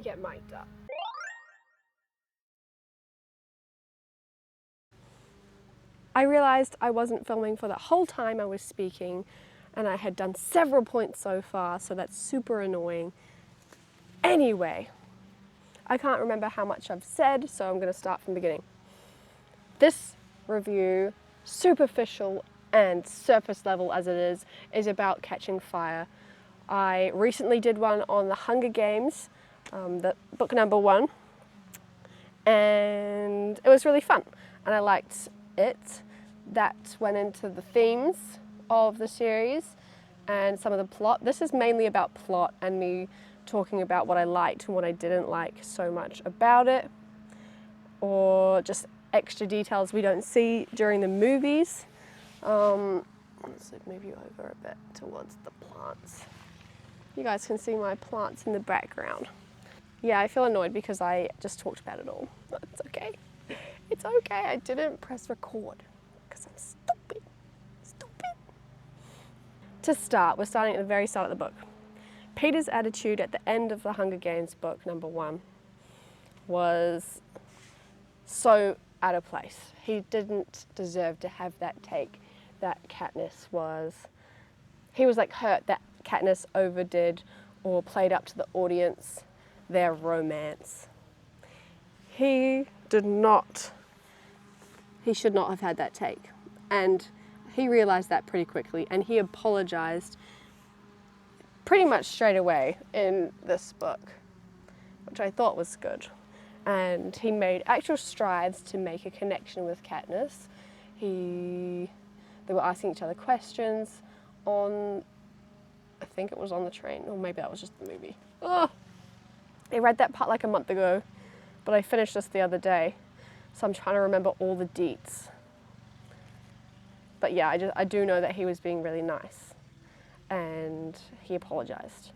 get mic'd up. I realized I wasn't filming for the whole time I was speaking, and I had done several points so far, so that's super annoying. Anyway, I can't remember how much I've said, so I'm going to start from the beginning. This review, superficial and surface level as it is about catching fire. I recently did one on the Hunger Games, the book number 1, and it was really fun, and I liked it. That went into the themes of the series and some of the plot. This is mainly about plot and me talking about what I liked and what I didn't like so much about it, or just extra details we don't see during the movies. Let's move you over a bit towards the plants. You guys can see my plants in the background. Yeah, I feel annoyed because I just talked about it all. It's okay. It's okay. I didn't press record because I'm stupid. Stupid. To start, we're starting at the very start of the book. Peter's attitude at the end of the Hunger Games book, number 1, was so out of place. He didn't deserve to have that take that Katniss was. He was like hurt that Katniss overdid or played up to the audience their romance. He should not have had that take. And he realized that pretty quickly, and he apologized pretty much straight away in this book, which I thought was good. And he made actual strides to make a connection with Katniss. They were asking each other questions on, I think it was on the train, or maybe that was just the movie. Oh, I read that part like a month ago, but I finished this the other day, so I'm trying to remember all the deets. But yeah, I do know that he was being really nice, and he apologized.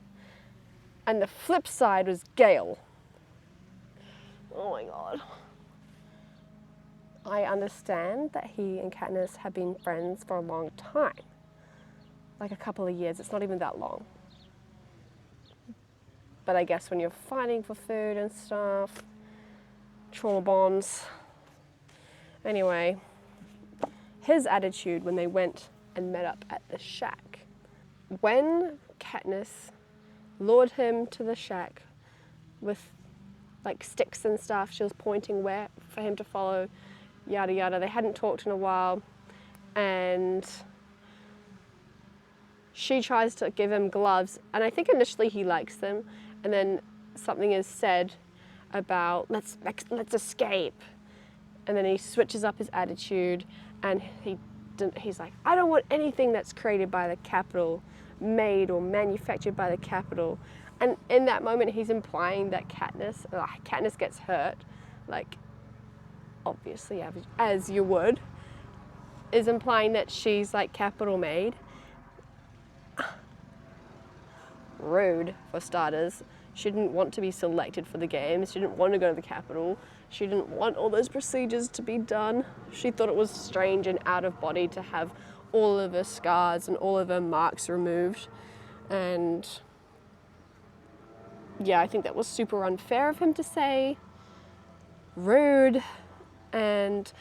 And the flip side was Gale. Oh my god. I understand that he and Katniss have been friends for a long time. Like a couple of years, it's not even that long. But I guess when you're fighting for food and stuff, trauma bonds. Anyway, his attitude when they went and met up at the shack. When Katniss lured him to the shack with like sticks and stuff, she was pointing where for him to follow, yada yada. They hadn't talked in a while, and she tries to give him gloves, and I think initially he likes them, and then something is said about let's escape, and then he switches up his attitude, and he's like, I don't want anything that's created by the Capitol, made or manufactured by the Capitol. And in that moment, he's implying that Katniss gets hurt, like obviously as you would, is implying that she's like Capitol made. Rude, for starters. She didn't want to be selected for the games. She didn't want to go to the Capitol. She didn't want all those procedures to be done. She thought it was strange and out of body to have all of her scars and all of her marks removed. And yeah, I think that was super unfair of him to say. Rude. And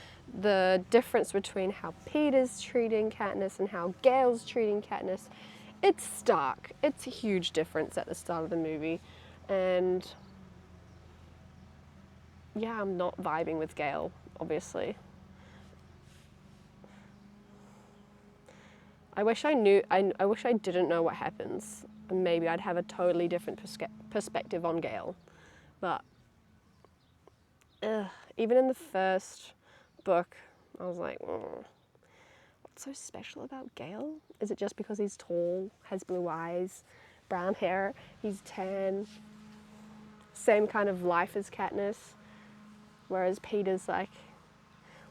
the difference between how Peter's treating Katniss and how Gale's treating Katniss, it's stark. It's a huge difference at the start of the movie. And yeah, I'm not vibing with Gale, obviously. I wish I didn't know what happens. And maybe I'd have a totally different perspective on Gale. But even in the first book, I was like, what's so special about Gale? Is it just because he's tall, has blue eyes, brown hair, he's tan, same kind of life as Katniss, whereas Peter's like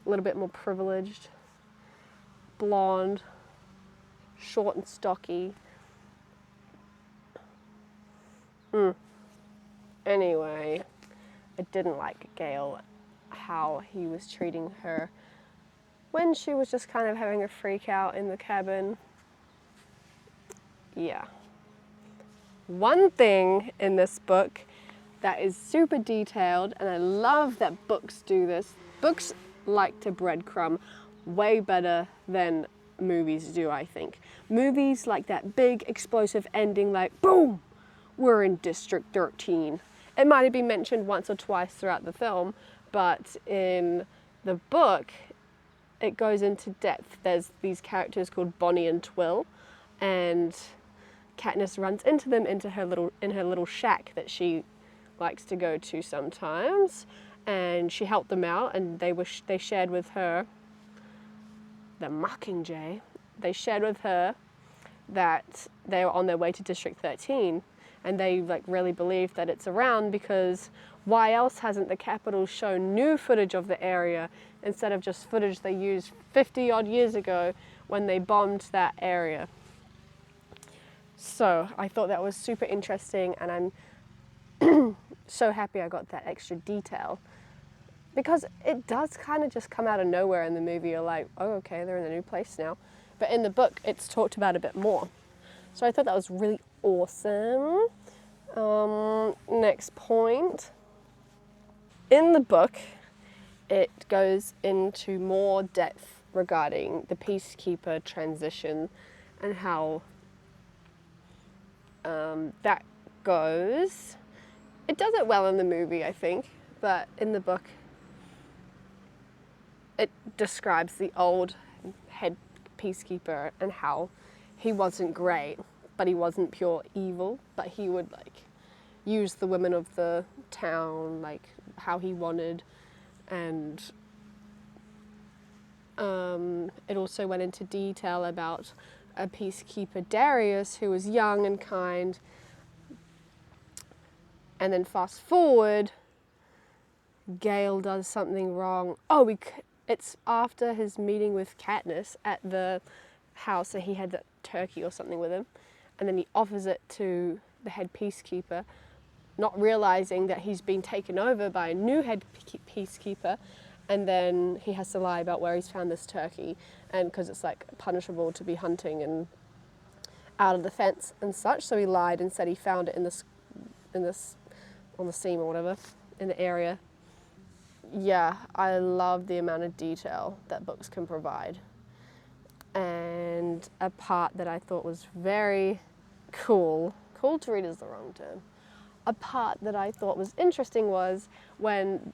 a little bit more privileged, blonde, short and stocky. Anyway, I didn't like Gale, how he was treating her when she was just kind of having a freak out in the cabin. Yeah. One thing in this book that is super detailed, and I love that books do this. Books like to breadcrumb way better than movies do, I think. Movies like that big explosive ending, like boom, we're in District 13. It might have been mentioned once or twice throughout the film, but in the book, it goes into depth. There's these characters called Bonnie and Twill, and Katniss runs into them in her little shack that she likes to go to sometimes, and she helped them out, and they shared with her the Mockingjay. They shared with her that they were on their way to District 13, and they like really believe that it's around, because why else hasn't the Capitol shown new footage of the area instead of just footage they used 50 odd years ago when they bombed that area? So I thought that was super interesting, and I'm so happy I got that extra detail, because it does kind of just come out of nowhere in the movie. You're like, oh, okay, they're in a new place now. But in the book, it's talked about a bit more. So I thought that was really awesome. Next point. In the book, it goes into more depth regarding the Peacekeeper transition and how that goes. It does it well in the movie, I think, but in the book, it describes the old head Peacekeeper and how he wasn't great, but he wasn't pure evil, but he would like use the women of the town like how he wanted, and it also went into detail about a Peacekeeper, Darius, who was young and kind, and then fast forward, Gale does something wrong. Oh, it's after his meeting with Katniss at the house, so he had that turkey or something with him, and then he offers it to the head Peacekeeper, not realizing that he's been taken over by a new head Peacekeeper, and then he has to lie about where he's found this turkey, and because it's like punishable to be hunting and out of the fence and such, so he lied and said he found it in this on the seam or whatever in the area. Yeah, I love the amount of detail that books can provide. And a part that I thought was very cool to read is the wrong term. A part that I thought was interesting was when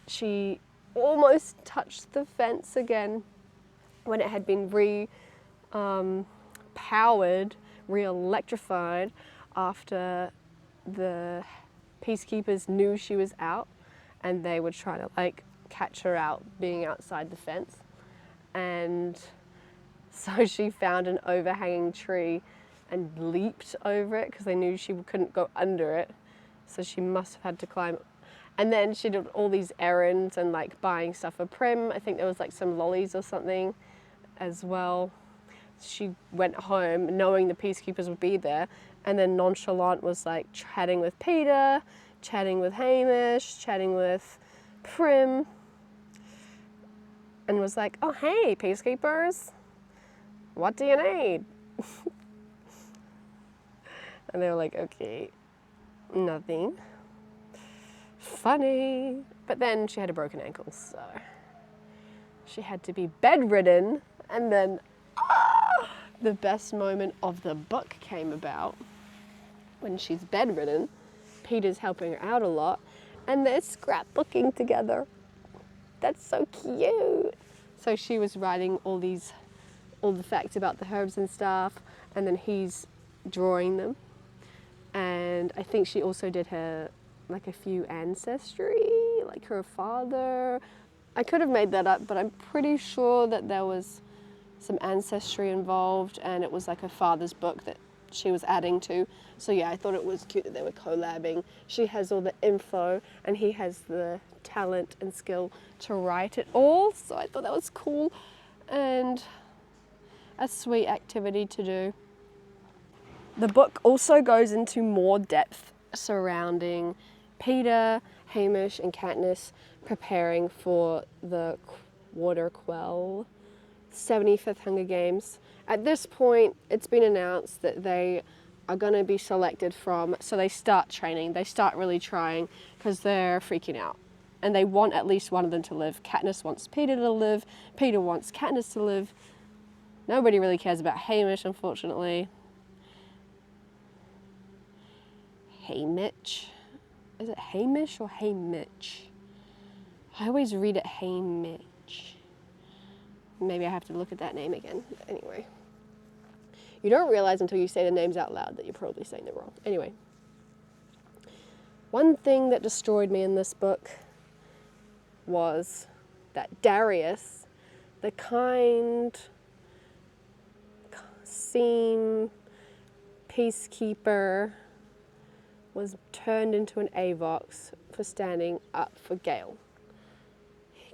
she almost touched the fence again, when it had been powered, re-electrified after the Peacekeepers knew she was out, and they were trying to like catch her out being outside the fence. And so she found an overhanging tree and leaped over it because they knew she couldn't go under it. So she must have had to climb. And then she did all these errands and like buying stuff for Prim. I think there was like some lollies or something as well. She went home knowing the Peacekeepers would be there, and then nonchalant was like chatting with Peter, chatting with Hamish, chatting with Prim, and was like, oh hey Peacekeepers, what do you need? And they were like, okay, nothing. Funny. But then she had a broken ankle, so she had to be bedridden, and then the best moment of the book came about when she's bedridden. Peter's helping her out a lot, and they're scrapbooking together. That's so cute. So she was writing all the facts about the herbs and stuff, and then he's drawing them. And I think she also did her like a few ancestry, like her father. I could have made that up, but I'm pretty sure that there was some ancestry involved, and it was like her father's book that she was adding to. So yeah, I thought it was cute that they were collabing. She has all the info and he has the talent and skill to write it all. So I thought that was cool and a sweet activity to do. The book also goes into more depth surrounding Peter, Hamish and Katniss preparing for the Quarter Quell 75th Hunger Games. At this point, it's been announced that they are going to be selected from, so they start training, they start really trying because they're freaking out. And they want at least one of them to live. Katniss wants Peter to live, Peter wants Katniss to live. Nobody really cares about Hamish, unfortunately. Haymitch? Is it Hamish or Haymitch? I always read it Haymitch. Maybe I have to look at that name again. But anyway. You don't realize until you say the names out loud that you're probably saying them wrong. Anyway. One thing that destroyed me in this book was that Darius, the kind, seem peacekeeper, was turned into an Avox for standing up for Gale.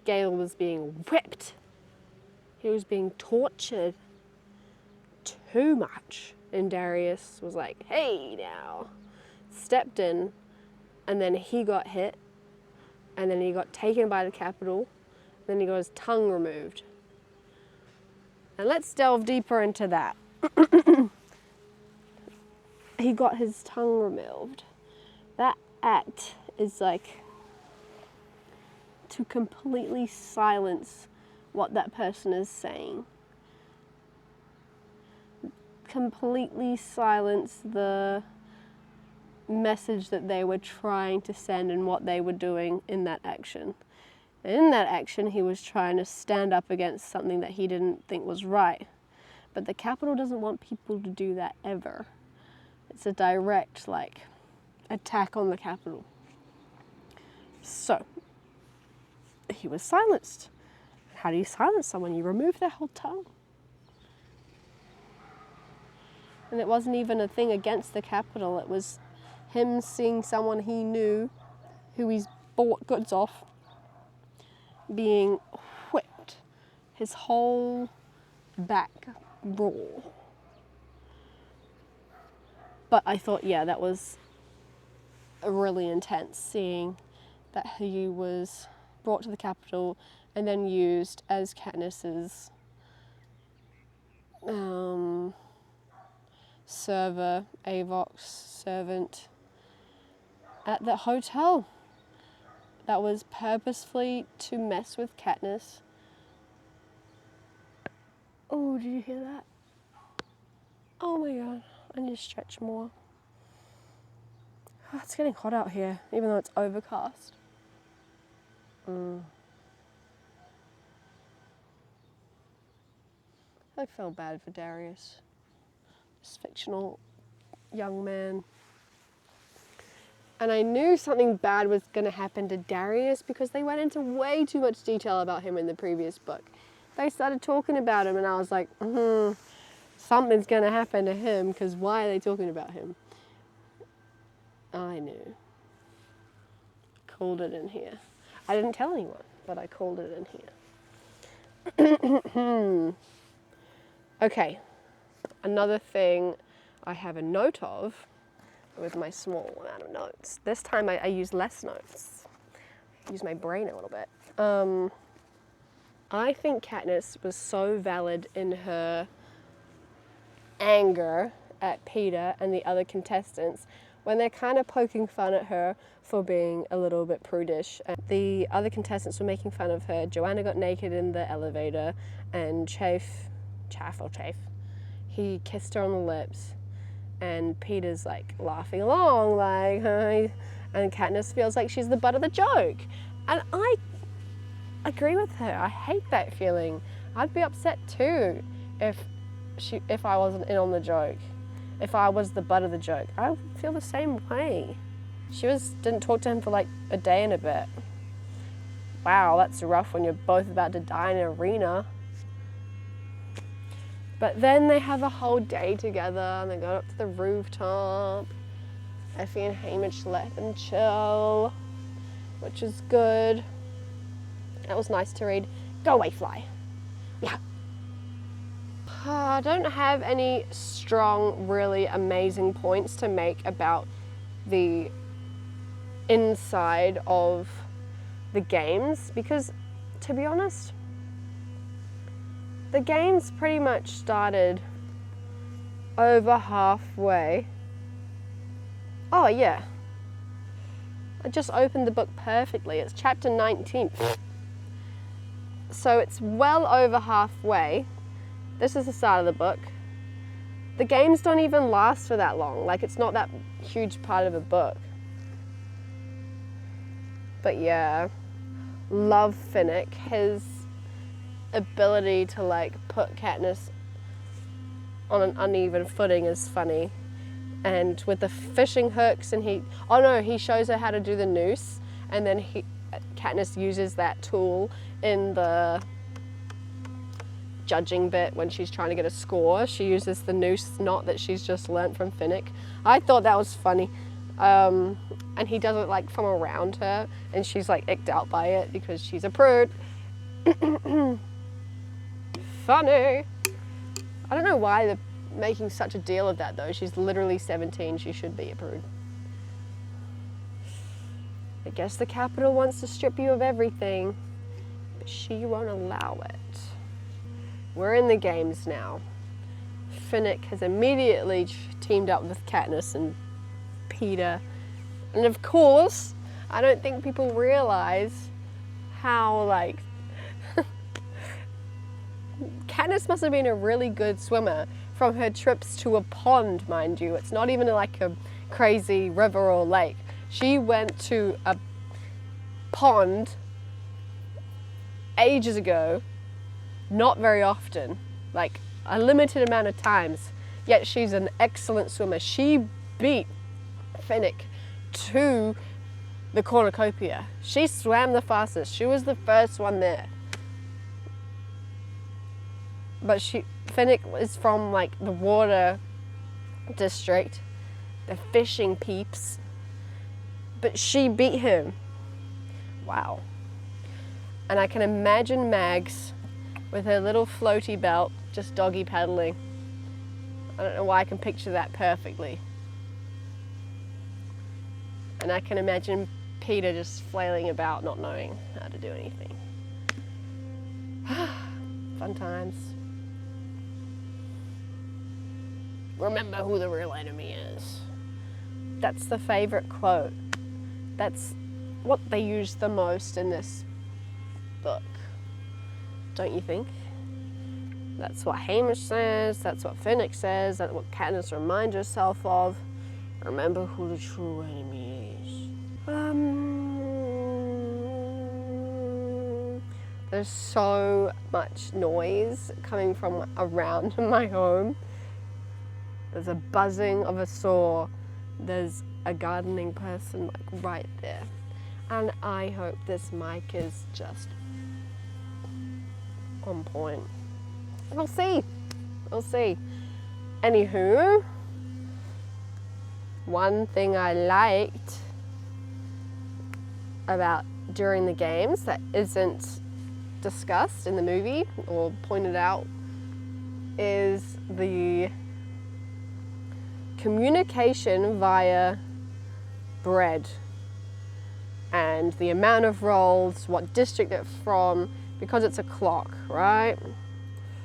Gale was being whipped. He was being tortured too much. And Darius was like, hey now, stepped in, and then he got hit, and then he got taken by the Capitol, then he got his tongue removed. And let's delve deeper into that. He got his tongue removed. That act is like to completely silence what that person is saying. Completely silence the message that they were trying to send and what they were doing in that action. And in that action, he was trying to stand up against something that he didn't think was right. But the Capitol doesn't want people to do that ever. It's a direct, attack on the Capitol. So, he was silenced. How do you silence someone? You remove their whole tongue. And it wasn't even a thing against the Capitol. It was him seeing someone he knew, who he's bought goods off, being whipped. His whole back raw. But I thought, yeah, that was really intense, seeing that he was brought to the Capitol and then used as Katniss's server, Avox servant at the hotel. That was purposefully to mess with Katniss. Oh, did you hear that? Oh my god, I need to stretch more. Oh, it's getting hot out here, even though it's overcast. I felt bad for Darius. This fictional young man. And I knew something bad was going to happen to Darius because they went into way too much detail about him in the previous book. They started talking about him and I was like, something's going to happen to him because why are they talking about him? I knew. Called it in here. I didn't tell anyone, but I called it in here. Okay, another thing I have a note of with my small amount of notes. This time I use less notes. I use my brain a little bit. I think Katniss was so valid in her anger at Peter and the other contestants when they're kind of poking fun at her for being a little bit prudish. And the other contestants were making fun of her. Joanna got naked in the elevator and Chafe, he kissed her on the lips and Peter's like laughing along like, hi. And Katniss feels like she's the butt of the joke. And I agree with her. I hate that feeling. I'd be upset too if I wasn't in on the joke. If I was the butt of the joke, I would feel the same way. She didn't talk to him for like a day and a bit. Wow, that's rough when you're both about to die in an arena. But then they have a whole day together and they go up to the rooftop. Effie and Hamish let them chill, which is good. That was nice to read. Go away, Fly. Yeah. I don't have any strong, really amazing points to make about the inside of the games because, to be honest, the games pretty much started over halfway Oh yeah. I just opened the book perfectly. It's chapter 19. So it's well over halfway. This is the start of the book. The games don't even last for that long. Like, it's not that huge part of a book. But yeah, love Finnick. His ability to like put Katniss on an uneven footing is funny. And with the fishing hooks, and he shows her how to do the noose, and then Katniss uses that tool in the judging bit when she's trying to get a score. She uses the noose knot that she's just learnt from Finnick. I thought that was funny. And he does it like from around her, and she's like icked out by it because she's a prude. Funny. I don't know why they're making such a deal of that though. She's literally 17. She should be a prude. I guess the Capitol wants to strip you of everything, but she won't allow it. We're in the games now. Finnick has immediately teamed up with Katniss and Peter. And of course, I don't think people realize how, like, Katniss must have been a really good swimmer from her trips to a pond, mind you. It's not even like a crazy river or lake. She went to a pond ages ago, not very often, like a limited amount of times, yet she's an excellent swimmer. She beat Finnick to the cornucopia. She swam the fastest. She was the first one there. But Finnick is from like the water district, the fishing peeps, but she beat him. Wow. And I can imagine Mags with her little floaty belt just doggy paddling. I don't know why I can picture that perfectly. And I can imagine Peter just flailing about, not knowing how to do anything. Fun times. Remember who the real enemy is. That's the favorite quote. That's what they use the most in this book. Don't you think? That's what Hamish says, that's what Finnick says, that's what Katniss reminds herself of. Remember who the true enemy is. There's so much noise coming from around my home. There's a buzzing of a saw. There's a gardening person like right there. And I hope this mic is just on point. We'll see. We'll see. Anywho, one thing I liked about during the games that isn't discussed in the movie or pointed out is the communication via bread and the amount of rolls, what district it's from, because it's a clock, right?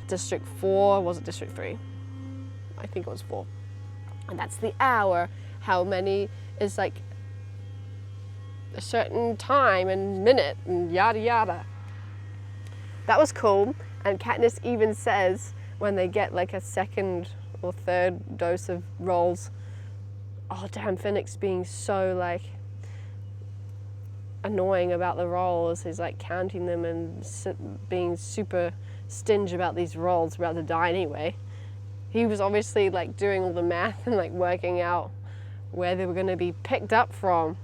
District 4, was it District 3? I think it was 4. And that's the hour, how many is like a certain time and minute and yada yada. That was cool, and Katniss even says when they get like a second or third dose of rolls, oh damn, Finnick's being so like annoying about the rolls. He's like counting them and being super stingy about these rolls, about to die anyway. He was obviously like doing all the math and like working out where they were going to be picked up from.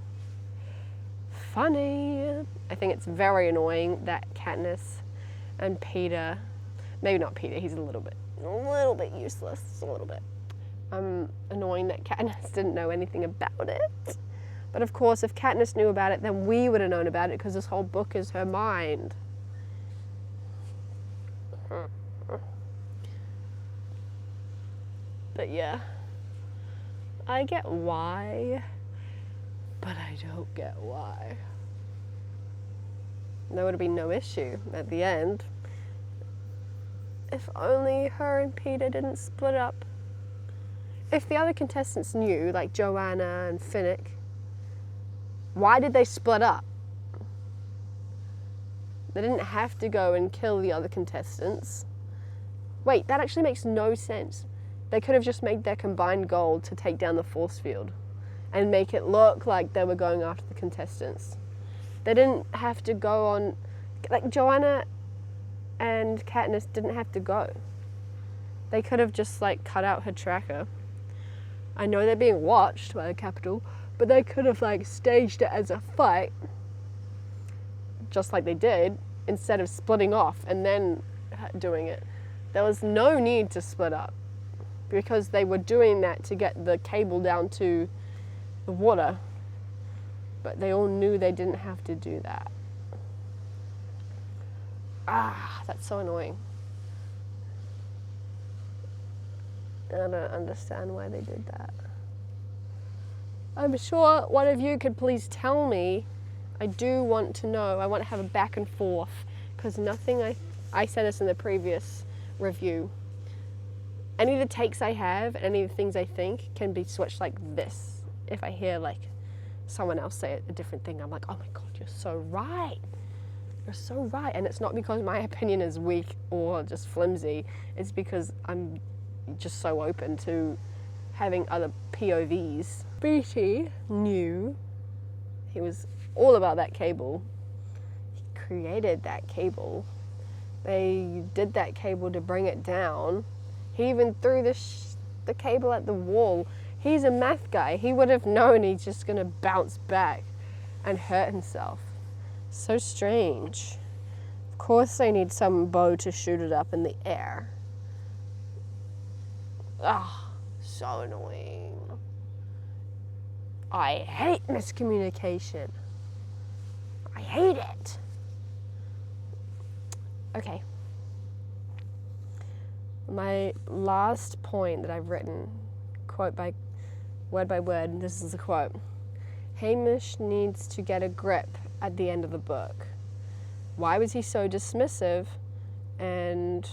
Funny. I think it's very annoying that Katniss and Peter, maybe not Peter, he's a little bit useless, a little bit. Annoying that Katniss didn't know anything about it. But of course, if Katniss knew about it, then we would have known about it because this whole book is her mind. But yeah, I get why, but I don't get why. There would have been no issue at the end if only her and Peter didn't split up. if the other contestants knew, like Joanna and Finnick, why did they split up? They didn't have to go and kill the other contestants. Wait, that actually makes no sense. They could have just made their combined goal to take down the force field and make it look like they were going after the contestants. They didn't have to go on, like Joanna and Katniss didn't have to go. They could have just like cut out her tracker. I know they're being watched by the Capitol, but they could have like staged it as a fight, just like they did, instead of splitting off and then doing it. There was no need to split up because they were doing that to get the cable down to the water, but they all knew they didn't have to do that. Ah, that's so annoying. I don't understand why they did that. I'm sure one of you could please tell me. I do want to know. I want to have a back and forth, because nothing I said this in the previous review. Any of the takes I have, any of the things I think can be switched like this. If I hear like someone else say a different thing, I'm like, oh my God, you're so right. You're so right. And it's not because my opinion is weak or just flimsy. It's because I'm just so open to having other POVs. Beatty knew. He was all about that cable. He created that cable. They did that cable to bring it down. He even threw the cable at the wall. He's a math guy. He would have known he's just gonna bounce back and hurt himself. So strange. Of course they need some bow to shoot it up in the air. Ah, so annoying. I hate miscommunication. I hate it. Okay. My last point that I've written, quote by word, this is a quote. Hamish needs to get a grip at the end of the book. Why was he so dismissive? And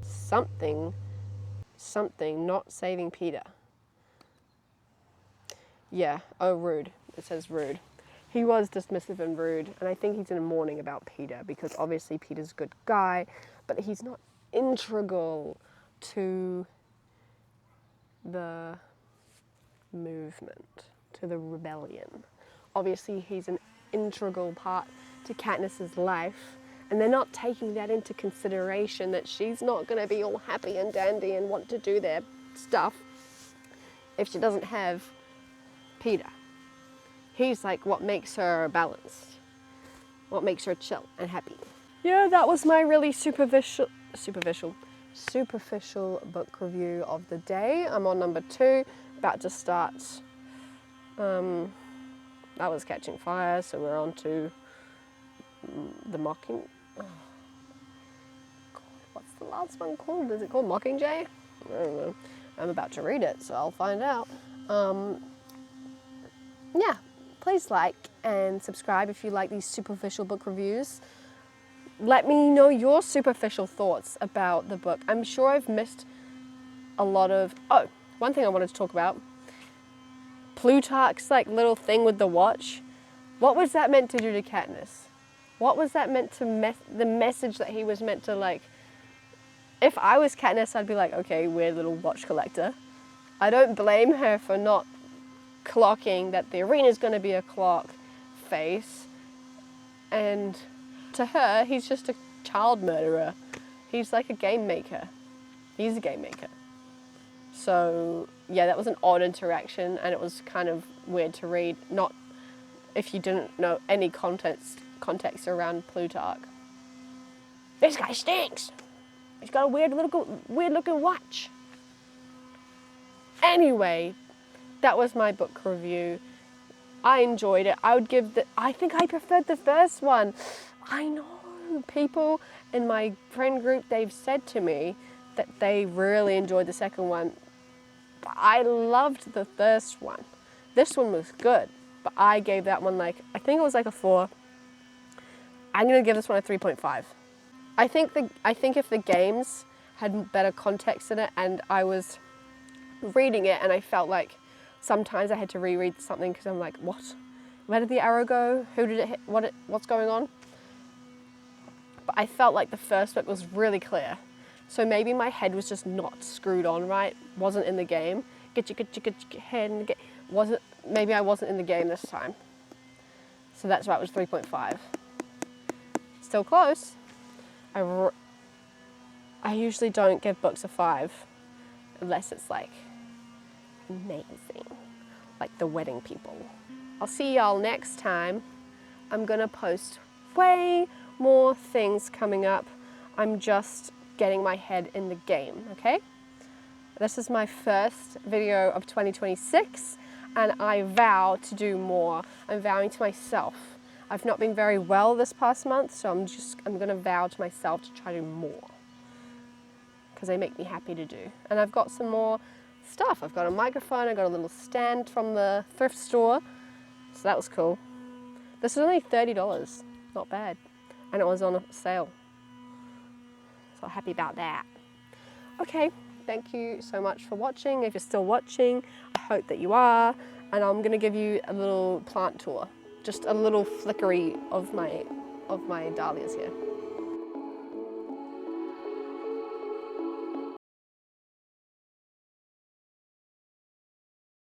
something not saving Peter. Yeah, oh, rude. It says rude. He was dismissive and rude, and I think he's in mourning about Peter, because obviously Peter's a good guy, but he's not integral to the movement, to the rebellion. Obviously he's an integral part to Katniss's life, and they're not taking that into consideration, that she's not going to be all happy and dandy and want to do their stuff if she doesn't have Peter. He's like what makes her balanced, what makes her chill and happy. Yeah, that was my really superficial book review of the day. I'm on number 2, about to start. That was Catching Fire, so we're on to the Mocking. Oh, God, what's the last one called? Is it called Mockingjay? I don't know. I'm about to read it, so I'll find out. Yeah, please like and subscribe if you like these superficial book reviews. Let me know your superficial thoughts about the book. I'm sure I've missed a lot of... Oh, one thing I wanted to talk about. Plutarch's like little thing with the watch. What was that meant to do to Katniss? What was that meant to... the message that he was meant to like... If I was Katniss, I'd be like, okay, weird little watch collector. I don't blame her for not clocking that the arena's going to be a clock face. And to her, he's just a child murderer. He's like a game maker. He's a game maker. So, yeah, that was an odd interaction, and it was kind of weird to read, not if you didn't know any context around Plutarch. This guy stinks. He's got a weird looking watch. Anyway, that was my book review. I enjoyed it. I think I preferred the first one. I know people in my friend group, they've said to me that they really enjoyed the second one. But I loved the first one. This one was good, but I gave that one I think it was like a 4. I'm gonna give this one a 3.5. I think if the games had better context in it, and I was reading it, and I felt like sometimes I had to reread something because I'm like, what? Where did the arrow go? Who did it hit? What's going on? But I felt like the first bit was really clear. So maybe my head was just not screwed on right, wasn't in the game. Get your head in the game. Maybe I wasn't in the game this time. So that's why it was 3.5. Still close. I usually don't give books a 5 unless it's like amazing, like The Wedding People. I'll see y'all next time. I'm gonna post way more things coming up. I'm just getting my head in the game, okay? This is my first video of 2026 and I vow to do more. I'm vowing to myself. I've not been very well this past month, so I'm gonna vow to myself to try to do more because they make me happy to do. And I've got some more stuff. I've got a microphone, I got a little stand from the thrift store, so that was cool. This was only $30, not bad. And it was on a sale. So happy about that. Okay, thank you so much for watching. If you're still watching, I hope that you are. And I'm gonna give you a little plant tour. Just a little flickery of my dahlias here.